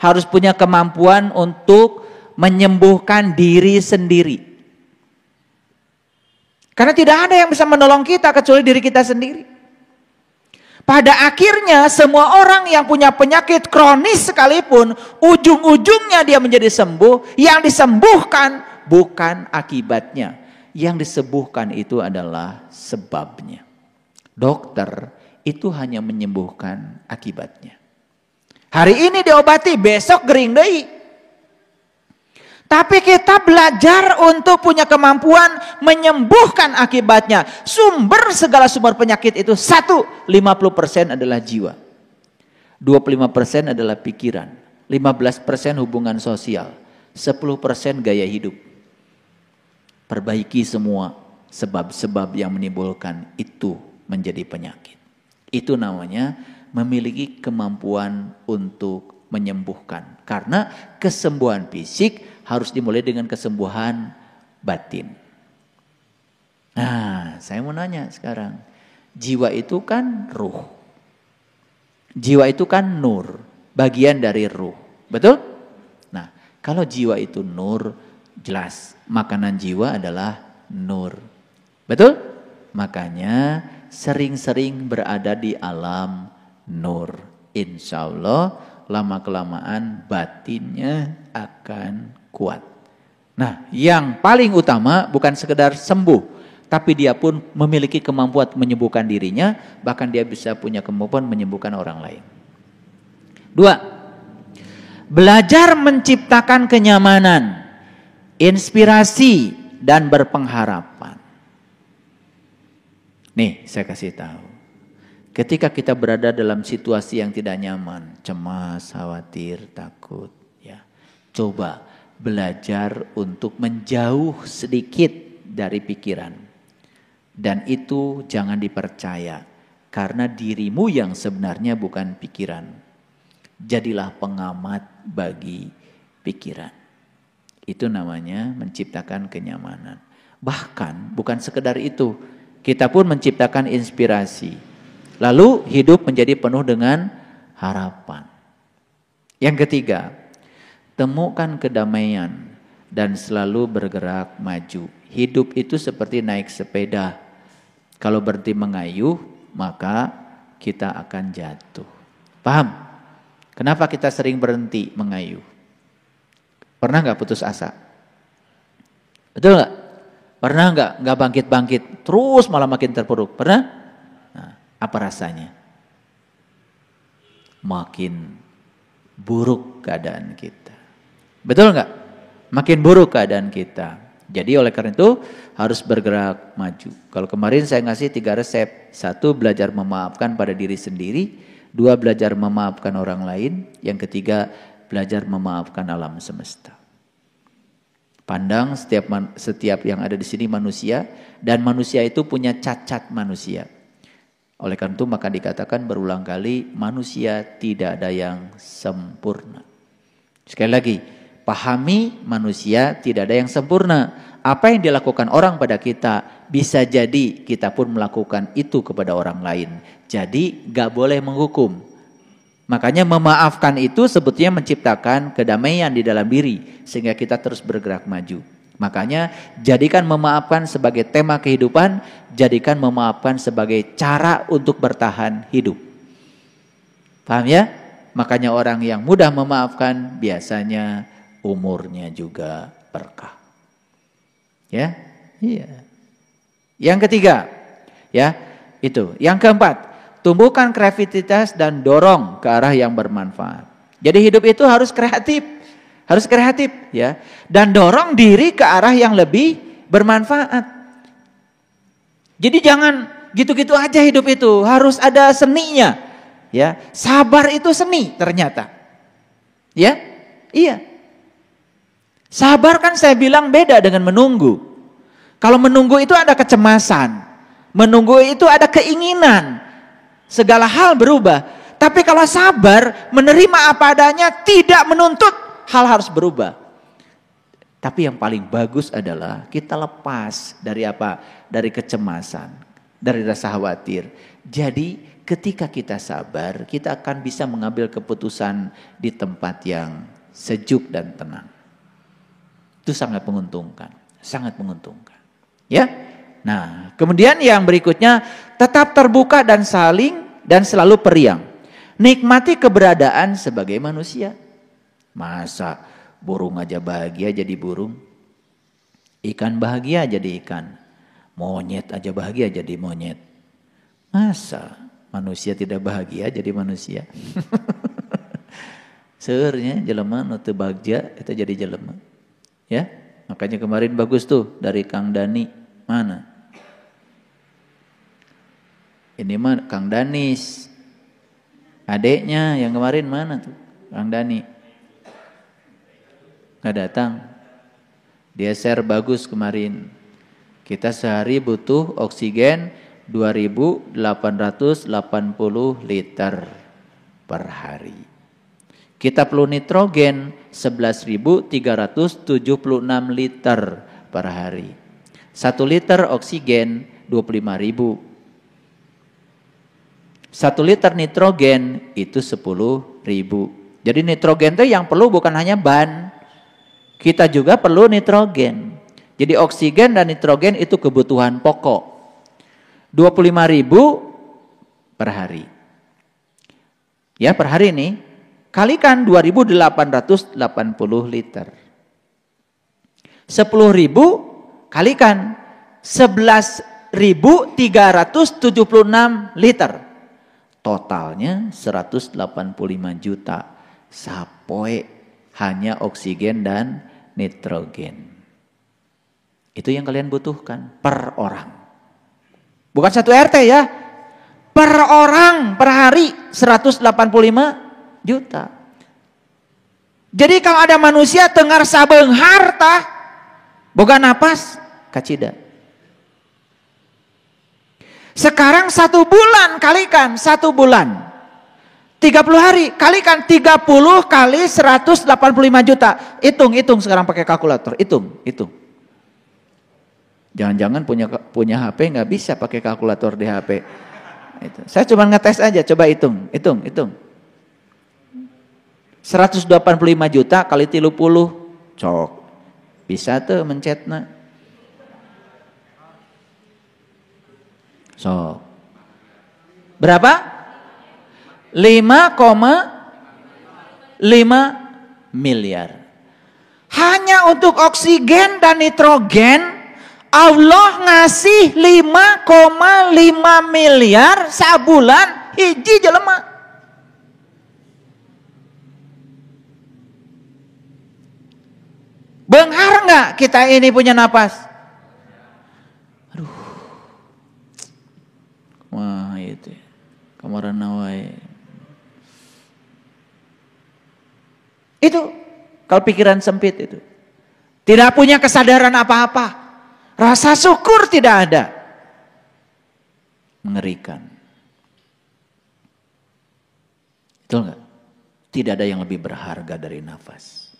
harus punya kemampuan untuk menyembuhkan diri sendiri. Karena tidak ada yang bisa menolong kita kecuali diri kita sendiri. Pada akhirnya semua orang yang punya penyakit kronis sekalipun, ujung-ujungnya dia menjadi sembuh. Yang disembuhkan bukan akibatnya. Yang disembuhkan itu adalah sebabnya. Dokter itu hanya menyembuhkan akibatnya. Hari ini diobati, besok gering deui. Tapi kita belajar untuk punya kemampuan menyembuhkan akibatnya. Segala sumber penyakit itu 50% adalah jiwa. 25% adalah pikiran. 15% hubungan sosial. 10% gaya hidup. Perbaiki semua sebab-sebab yang menimbulkan itu menjadi penyakit. Itu namanya memiliki kemampuan untuk menyembuhkan. Karena kesembuhan fisik harus dimulai dengan kesembuhan batin. Nah, saya mau nanya sekarang. Jiwa itu kan ruh. Jiwa itu kan nur, bagian dari ruh. Betul? Nah, kalau jiwa itu nur, jelas makanan jiwa adalah nur. Betul? Makanya sering-sering berada di alam nur. Insya Allah lama-kelamaan batinnya akan kuat. Nah, yang paling utama bukan sekedar sembuh, tapi dia pun memiliki kemampuan menyembuhkan dirinya, bahkan dia bisa punya kemampuan menyembuhkan orang lain. 2. Belajar menciptakan kenyamanan, inspirasi, dan berpengharapan. Nih, saya kasih tahu. Ketika kita berada dalam situasi yang tidak nyaman, cemas, khawatir, takut, ya, coba belajar untuk menjauh sedikit dari pikiran. Dan itu jangan dipercaya, karena dirimu yang sebenarnya bukan pikiran. Jadilah pengamat bagi pikiran. Itu namanya menciptakan kenyamanan. Bahkan bukan sekedar itu, kita pun menciptakan inspirasi. Lalu hidup menjadi penuh dengan harapan. Yang ketiga, temukan kedamaian dan selalu bergerak maju. Hidup itu seperti naik sepeda. Kalau berhenti mengayuh, maka kita akan jatuh. Paham? Kenapa kita sering berhenti mengayuh? Pernah nggak putus asa? Betul nggak? Pernah nggak bangkit-bangkit, terus malah makin terpuruk? Pernah? Nah, apa rasanya? Makin buruk keadaan kita. Betul nggak? Makin buruk keadaan kita. Jadi oleh karena itu harus bergerak maju. Kalau kemarin saya ngasih 3 resep. 1, belajar memaafkan pada diri sendiri. 2, belajar memaafkan orang lain. Yang ketiga, belajar memaafkan alam semesta. Pandang setiap yang ada di sini manusia, dan manusia itu punya cacat manusia. Oleh karena itu maka dikatakan berulang kali, manusia tidak ada yang sempurna. Sekali lagi, pahami manusia tidak ada yang sempurna. Apa yang dilakukan orang pada kita, bisa jadi kita pun melakukan itu kepada orang lain. Jadi gak boleh menghukum. Makanya memaafkan itu sebetulnya menciptakan kedamaian di dalam diri, sehingga kita terus bergerak maju. Makanya jadikan memaafkan sebagai tema kehidupan, jadikan memaafkan sebagai cara untuk bertahan hidup. Paham ya? Makanya orang yang mudah memaafkan biasanya umurnya juga berkah. Ya? Iya. Yang ketiga, ya, itu. Yang keempat, tumbuhkan kreativitas dan dorong ke arah yang bermanfaat. Jadi hidup itu harus kreatif ya. Dan dorong diri ke arah yang lebih bermanfaat. Jadi jangan gitu-gitu aja hidup itu, harus ada seninya. Ya, sabar itu seni ternyata. Ya? Iya. Sabar kan saya bilang beda dengan menunggu. Kalau menunggu itu ada kecemasan. Menunggu itu ada keinginan. Segala hal berubah. Tapi kalau sabar, menerima apa adanya, tidak menuntut hal harus berubah. Tapi yang paling bagus adalah kita lepas dari apa? Dari kecemasan, dari rasa khawatir. Jadi ketika kita sabar, kita akan bisa mengambil keputusan di tempat yang sejuk dan tenang. Itu sangat menguntungkan, sangat menguntungkan. Ya. Nah, kemudian yang berikutnya, tetap terbuka dan selalu periang. Nikmati keberadaan sebagai manusia. Masa burung aja bahagia jadi burung? Ikan bahagia jadi ikan. Monyet aja bahagia jadi monyet. Masa manusia tidak bahagia jadi manusia? Seurnya jelema nu teu bagja eta jadi jelema. Ya, makanya kemarin bagus tuh dari Kang Dani. Mana? Ini mah Kang Danis. Adeknya yang kemarin mana tuh? Kang Dani. Nggak datang. Dia share bagus kemarin. Kita sehari butuh oksigen 2.880 liter per hari. Kita perlu nitrogen 11.376 liter per hari. 1 liter oksigen 25.000. 1 liter nitrogen itu 10.000. Jadi nitrogen itu yang perlu bukan hanya ban. Kita juga perlu nitrogen. Jadi oksigen dan nitrogen itu kebutuhan pokok. 25.000 per hari. Ya, per hari ini kalikan 2.880 liter. 10.000 kalikan 11.376 liter. Totalnya 185 juta sapoe hanya oksigen dan nitrogen. Itu yang kalian butuhkan per orang. Bukan satu RT ya. Per orang per hari 185 juta. Jadi kalau ada manusia tengar sabeung harta boga napas kacida. Sekarang 1 bulan kalikan 1 bulan 30 hari kalikan 30 kali 185 juta. Hitung sekarang pakai kalkulator. Hitung. Jangan-jangan punya HP nggak bisa pakai kalkulator di HP. Itu. Saya cuma ngetes aja, coba hitung. 185 juta kali 30, cok. Bisa tuh mencetna. So. Berapa? 5,5 miliar. Hanya untuk oksigen dan nitrogen Allah ngasih 5,5 miliar sabulan hiji jelema. Benghar nggak kita ini punya napas? Aduh. Wah itu. Kamaran nawai. Itu kalau pikiran sempit itu. Tidak punya kesadaran apa-apa. Rasa syukur tidak ada. Mengerikan. Betul nggak? Tidak ada yang lebih berharga dari nafas.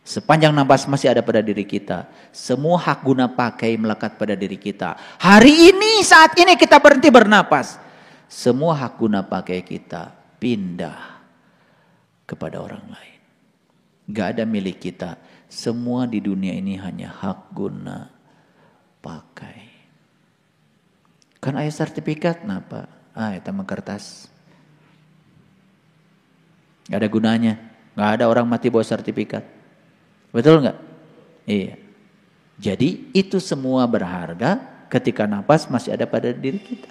Sepanjang nafas masih ada pada diri kita, semua hak guna pakai melekat pada diri kita. Hari ini, saat ini kita berhenti bernapas, semua hak guna pakai kita pindah kepada orang lain. Gak ada milik kita. Semua di dunia ini hanya hak guna pakai. Kan aya sertifikat napa? Eta mah kertas. Gak ada gunanya. Gak ada orang mati bawa sertifikat. Betul nggak? Iya. Jadi itu semua berharga ketika napas masih ada pada diri kita.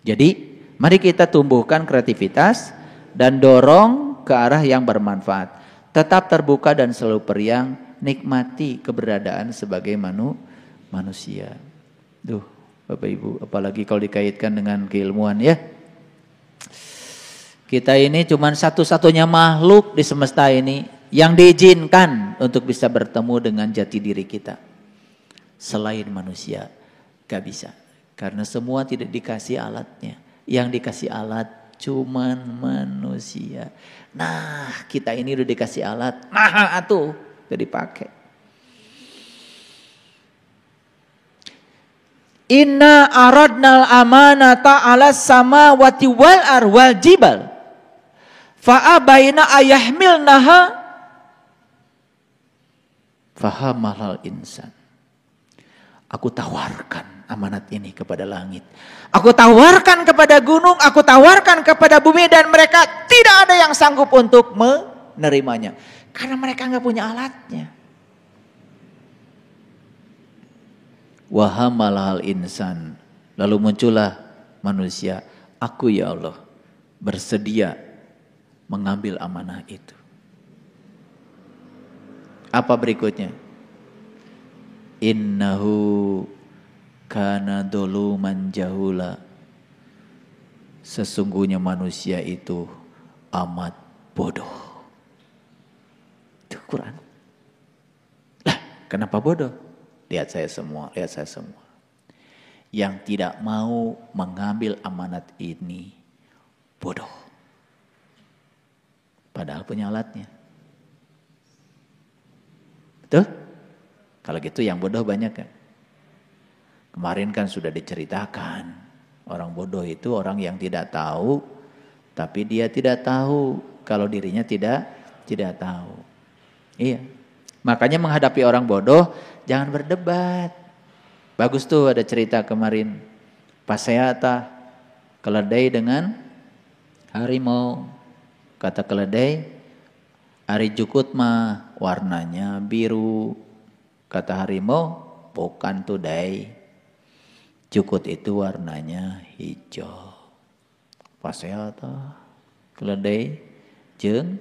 Jadi mari kita tumbuhkan kreativitas dan dorong ke arah yang bermanfaat. Tetap terbuka dan selalu periang, nikmati keberadaan sebagai manusia. Duh, Bapak Ibu, apalagi kalau dikaitkan dengan keilmuan ya. Kita ini cuma satu-satunya makhluk di semesta ini yang diizinkan untuk bisa bertemu dengan jati diri kita. Selain manusia, gak bisa. Karena semua tidak dikasih alatnya. Yang dikasih alat cuman manusia. Nah, kita ini udah dikasih alat. Nah, atuh udah dipakai. Inna aradnal amanata 'alas samawati wal arwal jibal. Fa abaina ayahmilnaha fahamalal insan. Aku tawarkan amanat ini kepada langit. Aku tawarkan kepada gunung, aku tawarkan kepada bumi, dan mereka tidak ada yang sanggup untuk menerimanya. Karena mereka nggak punya alatnya. Wahamalal insan. Lalu muncullah manusia. Aku ya Allah bersedia mengambil amanah itu. Apa berikutnya? Innahu kana doluman jahula. Sesungguhnya manusia itu amat bodoh. Itu Quran. Lah, kenapa bodoh? Lihat saya semua. Yang tidak mau mengambil amanat ini bodoh. Padahal punya alatnya. Betul? Kalau gitu yang bodoh banyak kan? Kemarin kan sudah diceritakan. Orang bodoh itu orang yang tidak tahu, tapi dia tidak tahu kalau dirinya tidak tahu. Iya. Makanya menghadapi orang bodoh, jangan berdebat. Bagus tuh ada cerita kemarin. Paseata, keledai dengan harimau. Kata keledai, ari jukut mah warnanya biru. Kata harimau, bukan tuh dai. Jukut itu warnanya hijau. Paseata, keledai jeung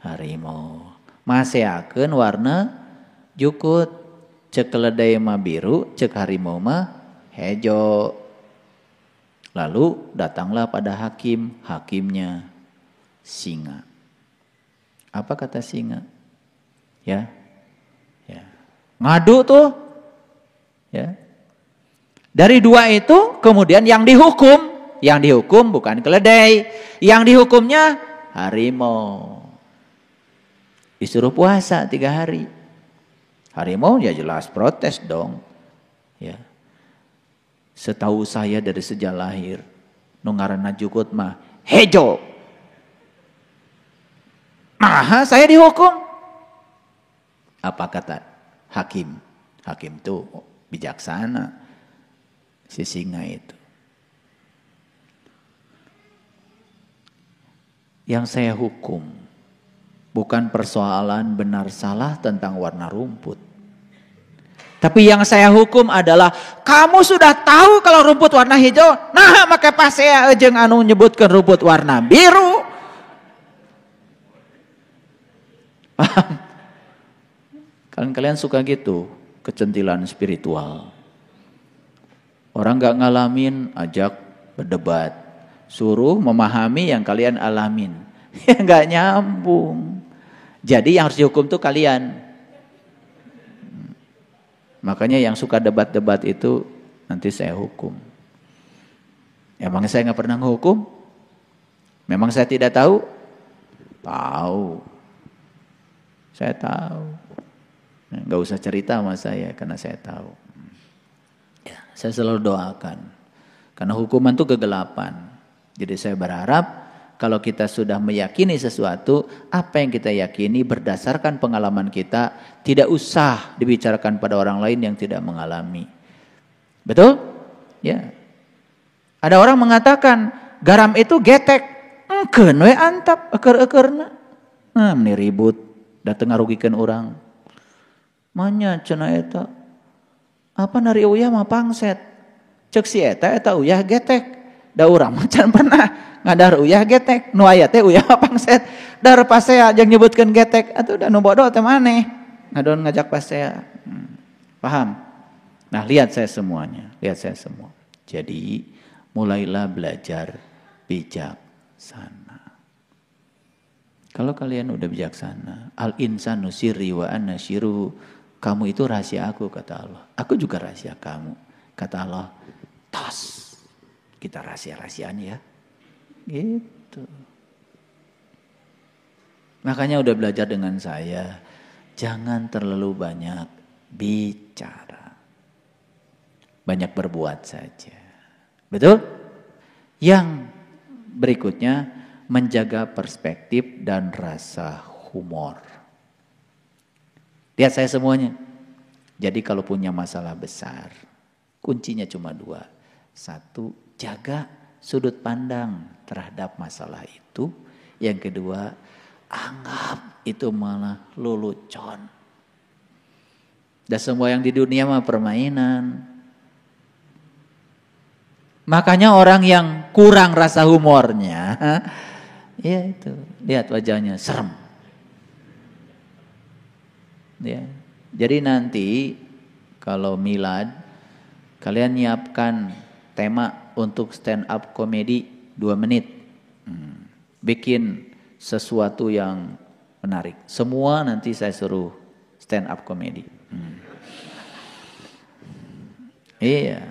harimau. Maseakeun warna jukut. Cek keledai mah biru, cek harimau mah hijau. Lalu datanglah pada hakim, hakimnya singa. Apa kata singa? Ya. Ngadu tuh. Ya. Dari dua itu kemudian yang dihukum bukan keledai, yang dihukumnya harimau. Disuruh puasa 3 hari. Harimau ya jelas protes dong. Ya. Setahu saya dari sejak lahir, nu ngaranna jukut mah hejo. Nah, saya dihukum. Apa kata hakim? Hakim tuh bijaksana, si singa itu. Yang saya hukum bukan persoalan benar salah tentang warna rumput. Tapi yang saya hukum adalah kamu sudah tahu kalau rumput warna hijau, nah maka pasea jeung anu nyebutkeun rumput warna biru. Paham? Kalian suka gitu, kecentilan spiritual. Orang gak ngalamin, ajak berdebat. Suruh memahami yang kalian alamin. Ya gak nyambung. Jadi yang harus dihukum tuh kalian. Makanya yang suka debat-debat itu nanti saya hukum. Emang saya gak pernah ngehukum? Memang saya tidak tahu? Tahu. Saya tahu. Gak usah cerita sama saya karena saya tahu. Ya, saya selalu doakan. Karena hukuman itu kegelapan. Jadi saya berharap kalau kita sudah meyakini sesuatu, apa yang kita yakini berdasarkan pengalaman kita, tidak usah dibicarakan pada orang lain yang tidak mengalami. Betul? Ya. Ada orang mengatakan garam itu getek. Engkeun we antap eker-ekerna. Nah, meni ribut, datang ngarugikeun orang. Manya cenah eta. Apa nari uyah mah pangset. Cek si eta uyah getek. Da urang mah can pernah ngadar uyah getek. Nu aya teh uyah mah pangset. Dar pasea jeung nyebutkeun getek. Atuh da nu bodoh teh maneh. Ngadon ngajak pasea. Paham? Nah, lihat saya semuanya. Lihat saya semua. Jadi, mulailah belajar bijaksana. Kalau kalian udah bijaksana, al-insanu sirri wa anna syiru. Kamu itu rahasia aku, kata Allah. Aku juga rahasia kamu. Kata Allah, tos. Kita rahasia-rahasiaan ya. Gitu. Makanya udah belajar dengan saya. Jangan terlalu banyak bicara. banyak berbuat saja. Betul? Yang berikutnya, menjaga perspektif dan rasa humor. Lihat saya semuanya. Jadi kalau punya masalah besar, kuncinya cuma 2. 1, jaga sudut pandang terhadap masalah itu. Yang kedua, anggap itu malah lelucon. Dan semua yang di dunia mah permainan. Makanya orang yang kurang rasa humornya, ya itu, lihat wajahnya serem. Ya. Jadi nanti kalau milad, kalian nyiapkan tema untuk stand up komedi 2 menit. Bikin sesuatu yang menarik. Semua nanti saya suruh stand up komedi. Iya.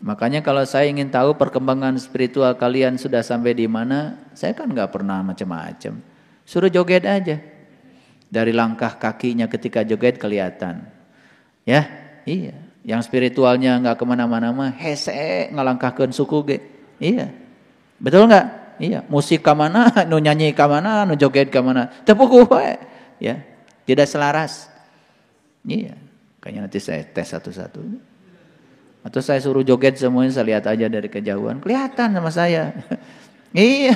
Makanya kalau saya ingin tahu perkembangan spiritual kalian sudah sampai di mana, saya kan nggak pernah macam-macam. Suruh joget aja. Dari langkah kakinya ketika joget kelihatan. Ya, iya. Yang spiritualnya nggak kemana-mana mah, hese ngalangkahkeun suku ge. Iya. Betul nggak? Iya. Musik ke mana, nu nyanyi ke mana, nu joget ke mana. Tepuk we. Ya. Tidak selaras. Iya. Kayaknya nanti saya tes satu-satu. Atau saya suruh joget semuanya, saya lihat aja dari kejauhan. Kelihatan sama saya. Iya.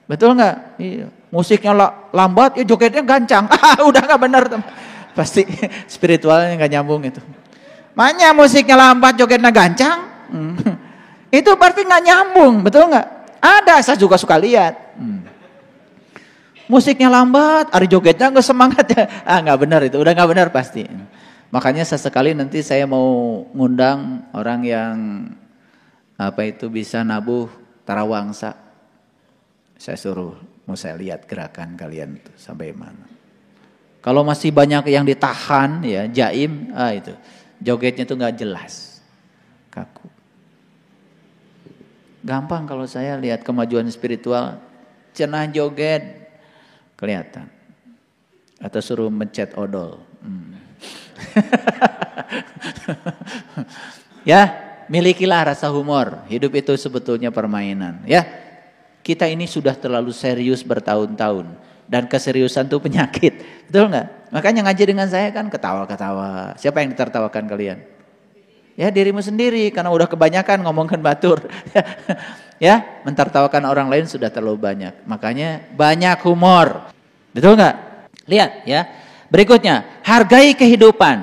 Betul nggak? Iya. Musiknya lambat, ya jogetnya gancang. Udah nggak benar. Pasti spiritualnya nggak nyambung itu. Makanya musiknya lambat, jogetnya gancang. Itu berarti nggak nyambung. Betul nggak? Ada, saya juga suka lihat. Musiknya lambat, hari jogetnya nggak semangat ya. Nggak benar itu. Udah nggak benar pasti. Makanya sesekali nanti saya mau ngundang orang yang bisa nabuh tarawangsa. Saya suruh, mau saya lihat gerakan kalian itu sampai mana. Kalau masih banyak yang ditahan ya, jaim, itu jogetnya tuh nggak jelas, kaku. Gampang kalau saya lihat kemajuan spiritual, cenah joget kelihatan. Atau suruh mencet odol. Ya, milikilah rasa humor. Hidup itu sebetulnya permainan. Ya, kita ini sudah terlalu serius bertahun-tahun. Dan keseriusan itu penyakit. Betul nggak? Makanya ngaji dengan saya kan ketawa-ketawa. Siapa yang ditertawakan kalian? Ya, dirimu sendiri. Karena udah kebanyakan ngomongkan batur. Ya, mentertawakan orang lain sudah terlalu banyak. Makanya banyak humor. Betul nggak? Lihat ya. Berikutnya, hargai kehidupan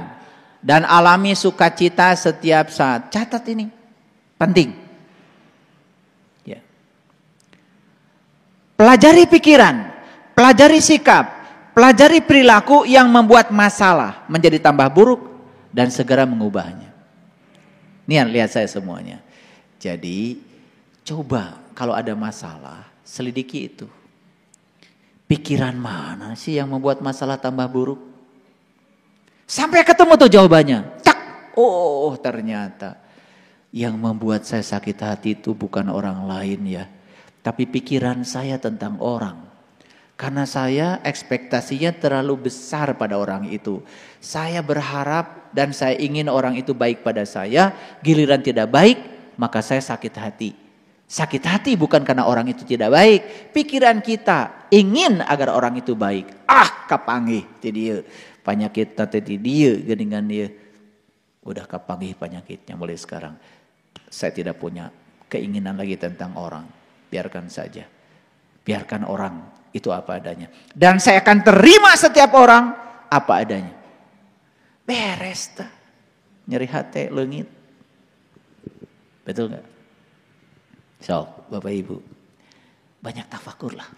dan alami sukacita setiap saat. Catat ini, penting. Ya. Pelajari pikiran, pelajari sikap, pelajari perilaku yang membuat masalah menjadi tambah buruk dan segera mengubahnya. Nih lihat saya semuanya. Jadi coba kalau ada masalah, selidiki itu. Pikiran mana sih yang membuat masalah tambah buruk? Sampai ketemu tuh jawabannya. Cak. Oh ternyata yang membuat saya sakit hati itu bukan orang lain ya. Tapi pikiran saya tentang orang. Karena saya ekspektasinya terlalu besar pada orang itu. Saya berharap dan saya ingin orang itu baik pada saya. Giliran tidak baik maka saya sakit hati. Sakit hati bukan karena orang itu tidak baik. Pikiran kita ingin agar orang itu baik. Kapanggih ti dieu. Penyakit teh ti dieu geuningan dia. Udah kapanggih penyakitnya mulai sekarang. Saya tidak punya keinginan lagi tentang orang. Biarkan saja. Biarkan orang itu apa adanya. Dan saya akan terima setiap orang apa adanya. Beres tah. Nyeri hati leungit. Betul enggak? So, Bapak Ibu, banyak tafakur lah.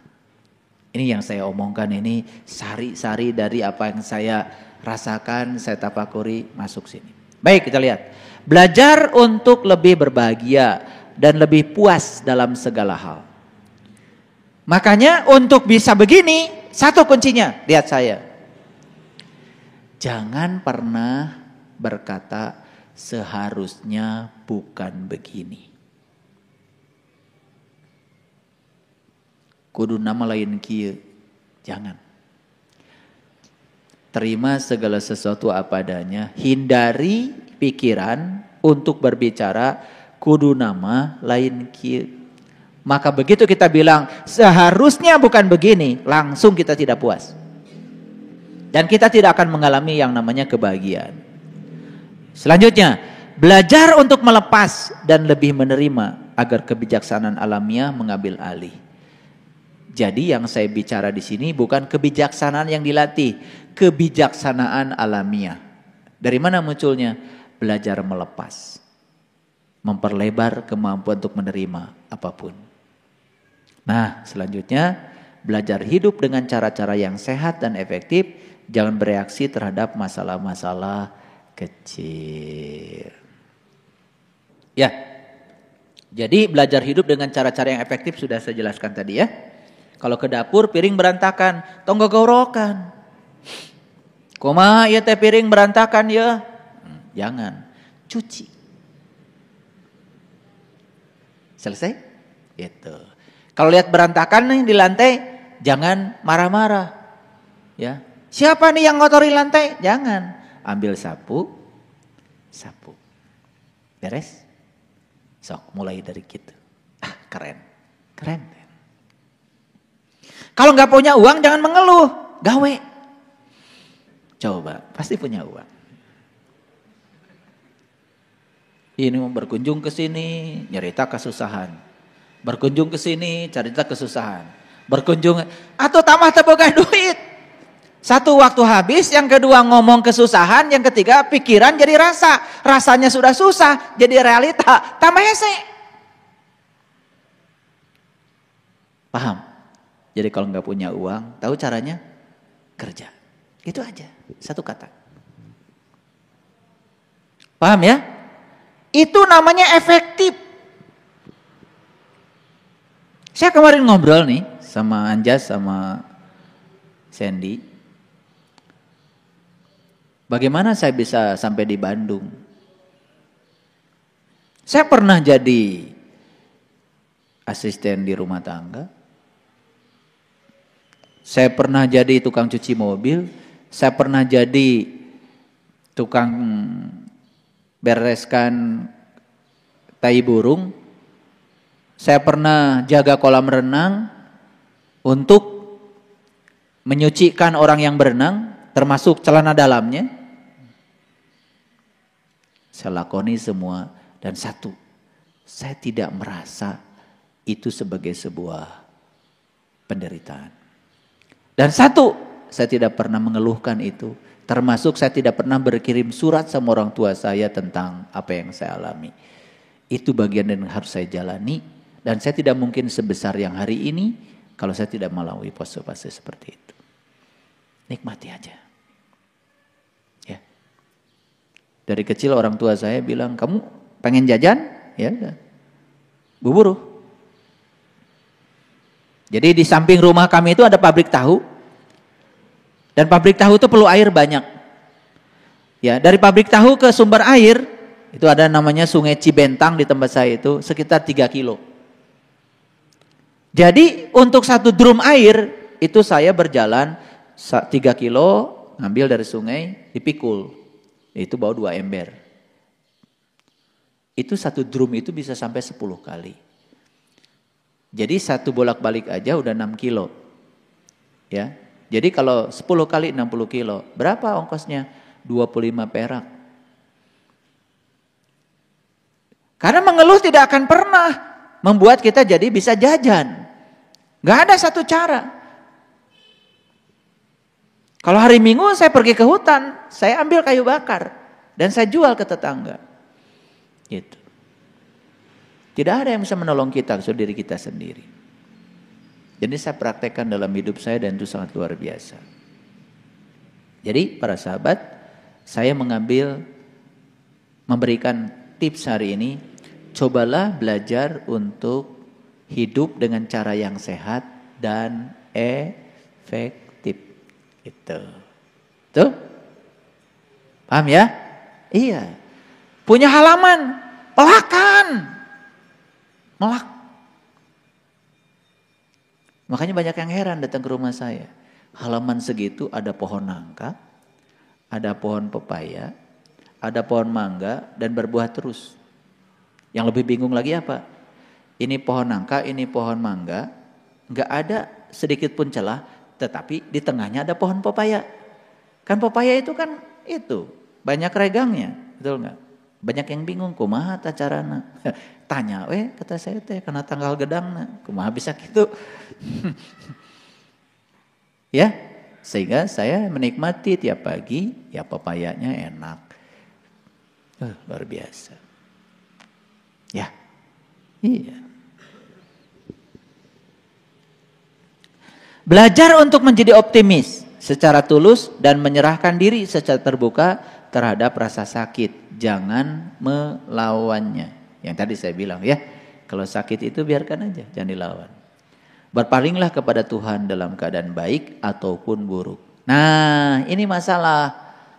Ini yang saya omongkan ini sari-sari dari apa yang saya rasakan, saya tafakuri masuk sini. Baik, kita lihat. Belajar untuk lebih berbahagia dan lebih puas dalam segala hal. Makanya untuk bisa begini, satu kuncinya, lihat saya. Jangan pernah berkata seharusnya bukan begini. Kudu nama lain kieu. Jangan. Terima segala sesuatu apa adanya. Hindari pikiran untuk berbicara kudu nama lain kieu. Maka begitu kita bilang seharusnya bukan begini, langsung kita tidak puas. Dan kita tidak akan mengalami yang namanya kebahagiaan. Selanjutnya, belajar untuk melepas dan lebih menerima agar kebijaksanaan alamiah mengambil alih. Jadi yang saya bicara di sini bukan kebijaksanaan yang dilatih, kebijaksanaan alamiah. Dari mana munculnya? Belajar melepas. Memperlebar kemampuan untuk menerima apapun. Nah, selanjutnya belajar hidup dengan cara-cara yang sehat dan efektif, jangan bereaksi terhadap masalah-masalah kecil. Ya. Jadi belajar hidup dengan cara-cara yang efektif sudah saya jelaskan tadi ya. Kalau ke dapur piring berantakan, tong gogorokan. Kumaha ieu teh piring berantakan ya? Jangan, cuci. Selesai? Itu. Kalau lihat berantakan nih di lantai, jangan marah-marah. Ya. Siapa nih yang ngotori lantai? Jangan. Ambil sapu, sapu. Beres? Sok, mulai dari gitu. Ah, keren. Keren. Kalau nggak punya uang jangan mengeluh, gawe. Coba, pasti punya uang. Ini mau berkunjung ke sini, nyerita kesusahan. Berkunjung ke sini, cerita kesusahan. Berkunjung, atau tambah teboga duit. Satu waktu habis, yang kedua ngomong kesusahan, yang ketiga pikiran jadi rasa. Rasanya sudah susah, jadi realita, tambah hese. Paham? Jadi kalau nggak punya uang, tahu caranya? Kerja. Itu aja, satu kata. Paham ya? Itu namanya efektif. Saya kemarin ngobrol nih sama Anjas sama Sandy. Bagaimana saya bisa sampai di Bandung? Saya pernah jadi asisten di rumah tangga. Saya pernah jadi tukang cuci mobil. Saya pernah jadi tukang bereskan tai burung. Saya pernah jaga kolam renang untuk menyucikan orang yang berenang, termasuk celana dalamnya. Saya lakoni semua, dan satu, saya tidak merasa itu sebagai sebuah penderitaan. Dan satu, saya tidak pernah mengeluhkan itu, termasuk saya tidak pernah berkirim surat sama orang tua saya tentang apa yang saya alami. Itu bagian yang harus saya jalani. Dan saya tidak mungkin sebesar yang hari ini kalau saya tidak melalui fase-fase seperti itu. Nikmati aja. Ya. Dari kecil orang tua saya bilang, kamu pengen jajan? Ya udah. Buburu. Jadi di samping rumah kami itu ada pabrik tahu. Dan pabrik tahu itu perlu air banyak. Ya, dari pabrik tahu ke sumber air, itu ada namanya Sungai Cibentang di tempat saya itu, sekitar 3 kilo. Jadi untuk satu drum air itu saya berjalan 3 kilo, ngambil dari sungai, dipikul. Itu bawa 2 ember. Itu satu drum itu bisa sampai 10 kali. Jadi satu bolak-balik aja udah 6 kilo. Ya. Jadi kalau 10 kali 60 kilo, berapa ongkosnya? 25 perak. Karena mengeluh tidak akan pernah membuat kita jadi bisa jajan. Gak ada satu cara. Kalau hari Minggu saya pergi ke hutan, saya ambil kayu bakar dan saya jual ke tetangga. Gitu. Tidak ada yang bisa menolong kita kecuali diri kita sendiri. Jadi saya praktekkan dalam hidup saya dan itu sangat luar biasa. Jadi para sahabat, saya memberikan tips hari ini, cobalah belajar untuk hidup dengan cara yang sehat dan efektif. Itu. Tuh? Paham ya? Iya. Punya halaman, pelakan. Melak. Makanya banyak yang heran datang ke rumah saya. Halaman segitu ada pohon nangka, ada pohon pepaya, ada pohon mangga dan berbuah terus. Yang lebih bingung lagi apa? Ini pohon nangka, ini pohon mangga, nggak ada sedikit pun celah, tetapi di tengahnya ada pohon pepaya. Kan pepaya itu kan itu banyak regangnya, betul nggak? Banyak yang bingung, kumaha ta carana? Tanya kata saya teh karena tanggal gedangna, kumaha bisa gitu. Ya, sehingga saya menikmati tiap pagi, ya pepayanya enak. Luar biasa. Ya, iya. Belajar untuk menjadi optimis secara tulus dan menyerahkan diri secara terbuka terhadap rasa sakit. Jangan melawannya. Yang tadi saya bilang ya, kalau sakit itu biarkan aja, jangan dilawan. Berpalinglah kepada Tuhan dalam keadaan baik ataupun buruk. Nah, ini masalah.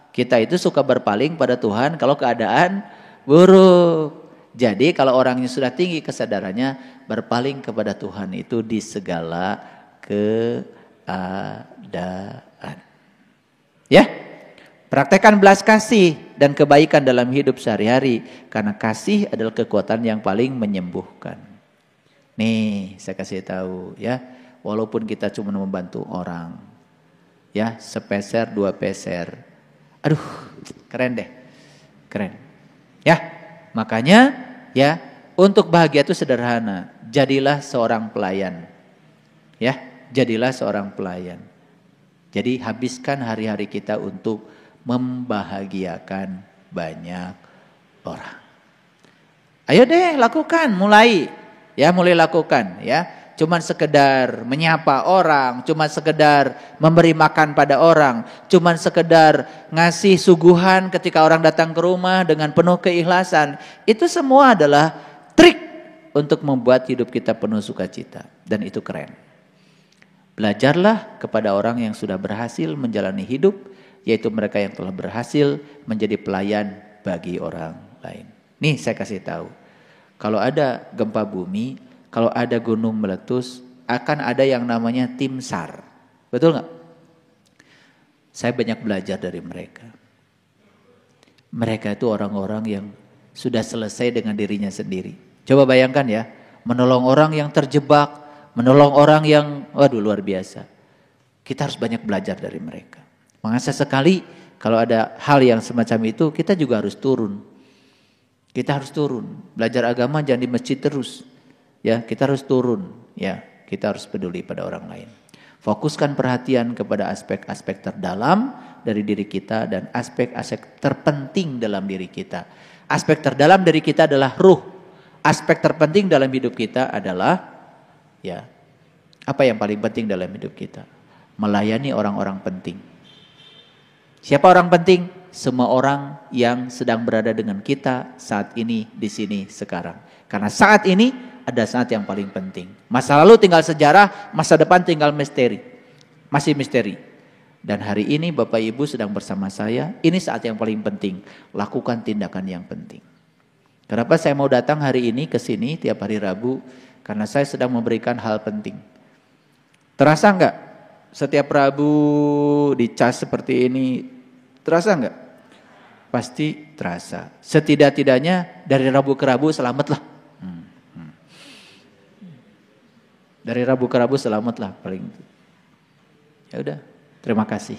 Kita itu suka berpaling pada Tuhan kalau keadaan buruk. Jadi kalau orangnya sudah tinggi kesadarannya, berpaling kepada Tuhan itu di segala keadaan. Ya, praktekkan belas kasih dan kebaikan dalam hidup sehari-hari. Karena kasih adalah kekuatan yang paling menyembuhkan. Nih, saya kasih tahu ya, walaupun kita cuma membantu orang, ya, sepeser, 2 peser, aduh, keren deh, keren, ya, makanya, ya, untuk bahagia itu sederhana, jadilah seorang pelayan, ya, jadilah seorang pelayan. Jadi habiskan hari-hari kita untuk membahagiakan banyak orang. Ayo deh, lakukan, mulai. Ya, mulai lakukan ya. Cuman sekedar menyapa orang, cuman sekedar memberi makan pada orang, cuman sekedar ngasih suguhan ketika orang datang ke rumah dengan penuh keikhlasan. Itu semua adalah trik untuk membuat hidup kita penuh sukacita, dan itu keren. Belajarlah kepada orang yang sudah berhasil menjalani hidup, yaitu mereka yang telah berhasil menjadi pelayan bagi orang lain. Nih saya kasih tahu. Kalau ada gempa bumi, kalau ada gunung meletus, akan ada yang namanya tim SAR. Betul nggak? Saya banyak belajar dari mereka. Mereka itu orang-orang yang sudah selesai dengan dirinya sendiri. Coba bayangkan ya, menolong orang yang terjebak, menolong orang yang, waduh luar biasa. Kita harus banyak belajar dari mereka. Makanya sekali kalau ada hal yang semacam itu, kita juga harus turun. Kita harus turun. Belajar agama jangan di masjid terus. Ya, kita harus turun. Ya, kita harus peduli pada orang lain. Fokuskan perhatian kepada aspek-aspek terdalam dari diri kita dan aspek-aspek terpenting dalam diri kita. Aspek terdalam dari kita adalah ruh. Aspek terpenting dalam hidup kita adalah ya, apa yang paling penting dalam hidup kita? Melayani orang-orang penting. Siapa orang penting? Semua orang yang sedang berada dengan kita saat ini, di sini, sekarang. Karena saat ini ada saat yang paling penting. Masa lalu tinggal sejarah, masa depan tinggal misteri. Masih misteri. Dan hari ini Bapak Ibu sedang bersama saya, ini saat yang paling penting. Lakukan tindakan yang penting. Kenapa saya mau datang hari ini ke sini tiap hari Rabu? Karena saya sedang memberikan hal penting. Terasa enggak? Setiap Rabu dicas seperti ini, terasa enggak? Pasti terasa. Setidak-tidaknya dari Rabu ke Rabu selamatlah. Dari Rabu ke Rabu selamatlah paling. Ya udah, terima kasih.